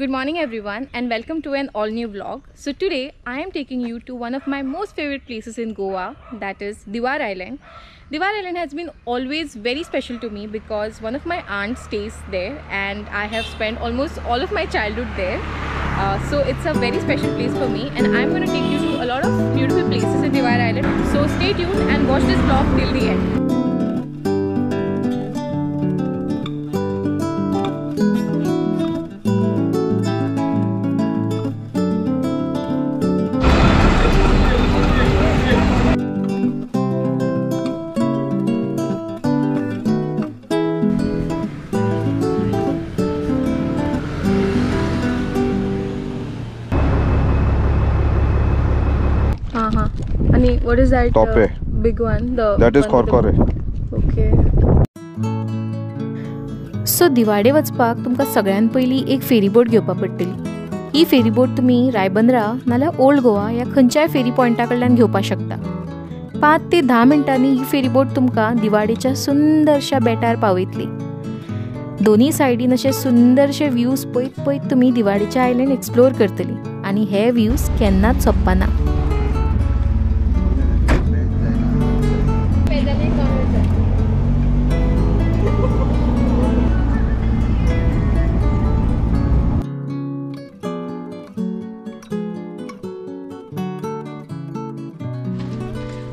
Good morning everyone and welcome to an all new vlog. So today I am taking you to one of my most favorite places in Goa, that is Diwar Island. Diwar Island has been always very special to me because one of my aunts stays there and I have spent almost all of my childhood there. So it's a very special place for me and I'm going to take you to a lot of beautiful places in Diwar Island. So stay tuned and watch this vlog till the end. And what is that big one? That is Korkore. Okay. सो दिवाडे वचपाक तुमकां सगळ्यान पयलीं एक ferryboat घेवपा पडटली. ही ferryboat तुमी रायबंदरा नाल्यार old Goa या खंयच्याय फेरी पॉयंटा कडल्यान घेवपाक शकता. 5 ते 10 मिनटांनी ही फेरीबोट तुमकां दिवाडेच्या सुंदरशा बेटार पावयतली. दोनी सायडीन अशे सुंदरशे व्ह्यूज पळयत पळयत तुमी दिवाडेचे आयलँड एक्सप्लोर करतली आनी हे व्ह्यूज केन्नाच सोंपना.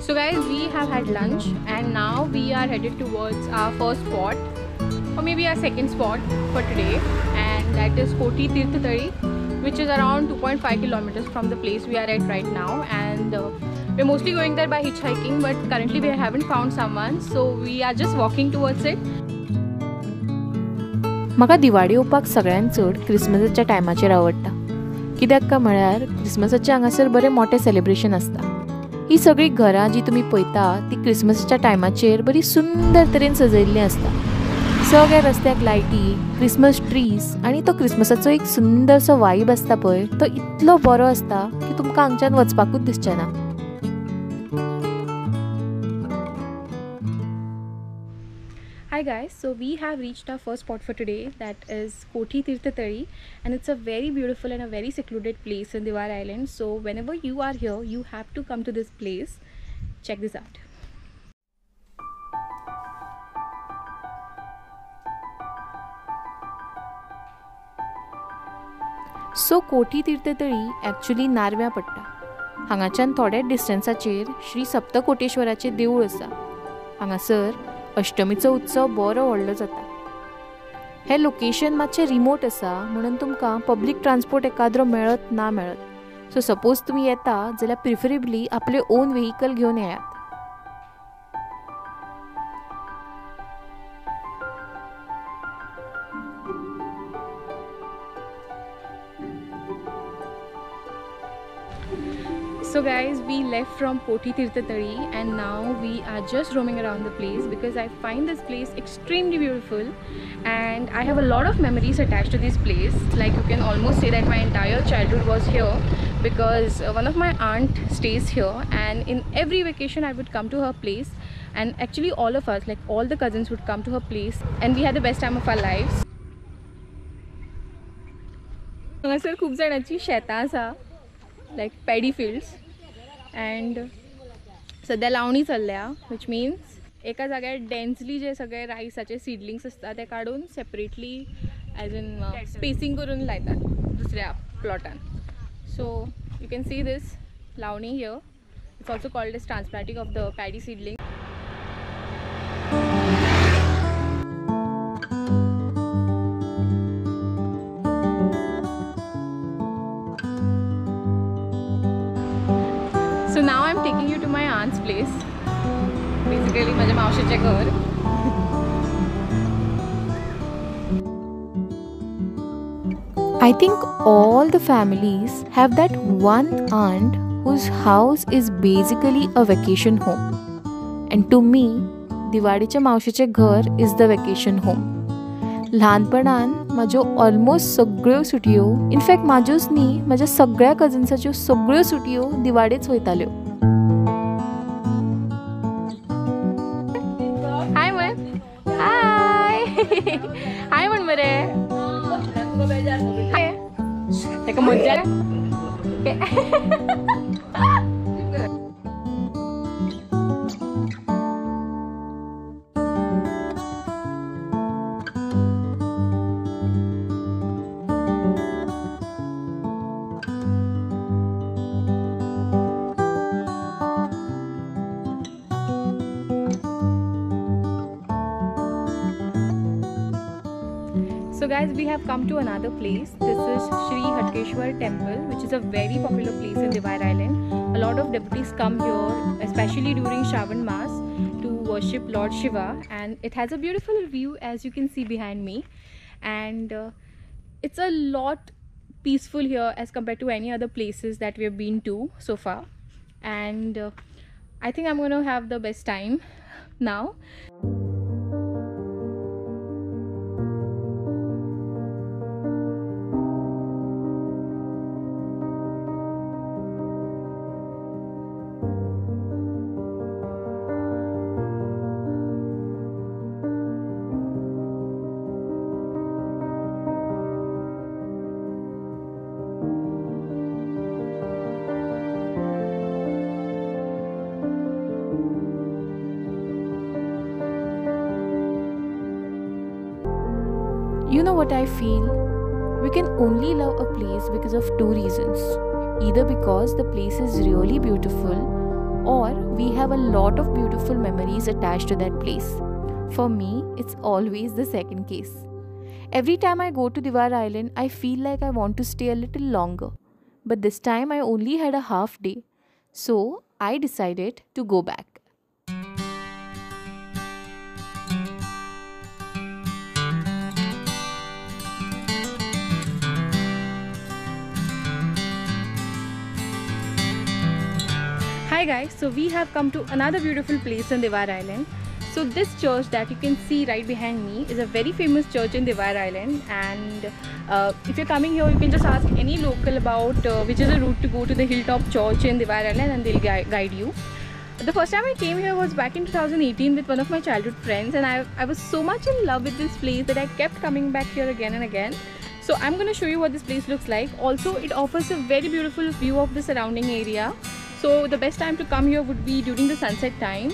So guys, we have had lunch and now we are headed towards our first spot or maybe our second spot for today, and that is Koti Tirth Tari, which is around 2.5 kilometers from the place we are at right now, and we're mostly going there by hitchhiking, but currently we haven't found someone, so we are just walking towards it. म्हाका दिवाडी येवपाक सगळ्यांत चड क्रिसमसाच्या टायमाचेर आवडटा. कित्याक काय म्हळ्यार क्रिसमसाचे हांगासर बरें मोठें सेलिब्रेशन आसता. ही सगळी घरां जी तुमी पळयता ती क्रिसमसाच्या टायमाचेर बरी सुंदर तरेन सजयल्लीं आसता. सगळ्या रस्त्याक लायटी, क्रिसमस ट्रीज आनी तो क्रिसमसाचो एक सुंदरसो वायब आसता पळय, तो इतलो बरो आसता की तुमकां हांगच्यान वचपाकूच दिसचें ना. Hi guys, so we have reached our first spot for today, that is Koti Tirth Tari, and it's a very beautiful and a very secluded place in Diwar Island. So whenever you are here, you have to come to this place. Check this out. सो कोठी तीर्थतळी actually नारव्या पडटा. हांगाच्यान थोड्या डिस्टन्साचेर श्री सप्तकोटेश्वराचें देवूळ आसा. हांगासर अष्टमीचो उत्सव बरो व्हडलो जाता. हे लोकेशन मातशें रिमोट आसा म्हणून तुमकां पब्लीक ट्रान्सपोर्ट एकाद्रो मेळत ना मेळत. सो सपोज तुमी येता जाल्यार प्रिफरेबली आपले ओन व्हेहिकल घेवन येयात. So guys, we left from Koti Tirth Tari and now we are just roaming around the place because I find this place extremely beautiful and I have a lot of memories attached to this place. Like, you can almost say that my entire childhood was here because one of my aunt stays here, and in every vacation I would come to her place, and actually all of us, like all the cousins, would come to her place and we had the best time of our lives. हांगासर खूब जाणांची शेतां आसा, like paddy fields, and सद्या लावणी चल्ल्या, which means एका जाग्यार densely जे सगळे रायसाचे सीडलिंग्स आसता ते काडून सेपरेटली एज इन स्पेसिंग करून लायतात दुसऱ्या प्लॉटान. So you can see this लावणी here. It's also called as transplanting of the paddy seedling. So now I'm taking you to my aunt's place. Basically, माझ्या मावशीचे घर. I think all the families have that one aunt whose house is basically a vacation home. And to me, दिवाडीच्या मावशीचे घर is the vacation home. ल्हानपणान म्हाज्यो almost सगळ्यो सुटयो, in fact म्हाज्योच न्ही, म्हाज्या सगळ्या कजिन्साच्यो सगळ्यो सुटयो दिवाडेच वयताल्यो. हाय म्हण. हाय हाय म्हण मरे. like a mojja. So guys, we have come to another place. This is Shri Hatkeshwar Temple, which is a very popular place in Diwar Island. A lot of devotees come here, especially during Shravan Mass, to worship Lord Shiva, and it has a beautiful view as you can see behind me. And it's a lot peaceful here as compared to any other places that we have been to so far. And I think I'm going to have the best time now. You know what I feel? We can only love a place because of two reasons. Either because the place is really beautiful, or we have a lot of beautiful memories attached to that place. For me, it's always the second case. Every time I go to Diwar Island, I feel like I want to stay a little longer. But this time I only had a half day. So I decided to go back. Hi guys, so we have come to another beautiful place in Diwar Island. So this church that you can see right behind me is a very famous church in Diwar Island, and if you're coming here you can just ask any local about which is the route to go to the Hilltop Church in Diwar Island, and they'll guide you. The first time I came here was back in 2018 with one of my childhood friends, and I was so much in love with this place that I kept coming back here again and again. So I'm going to show you what this place looks like. Also, it offers a very beautiful view of the surrounding area. So the best time to come here would be during the sunset time.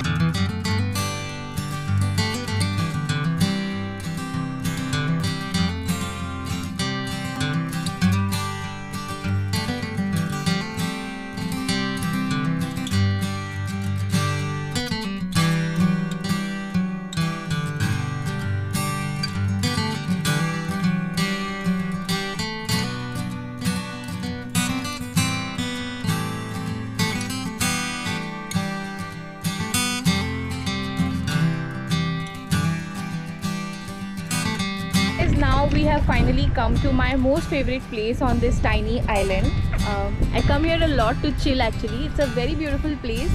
Now we have finally come to my most favorite place on this tiny island. I come here a lot to chill actually. It's a very beautiful place,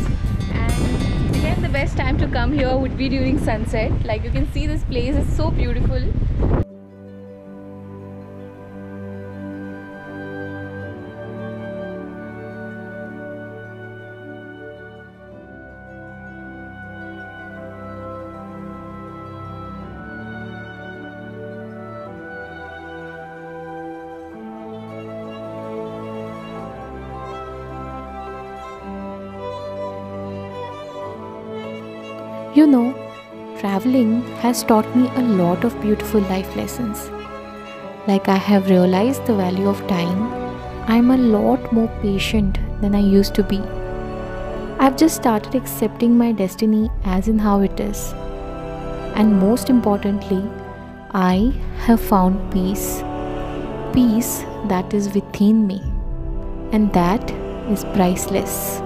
and again the best time to come here would be during sunset. Like you can see, this place is so beautiful. You know, traveling has taught me a lot of beautiful life lessons. Like I have realized the value of time. I'm a lot more patient than I used to be. I've just started accepting my destiny as in how it is. And most importantly, I have found peace. Peace that is within me. And that is priceless.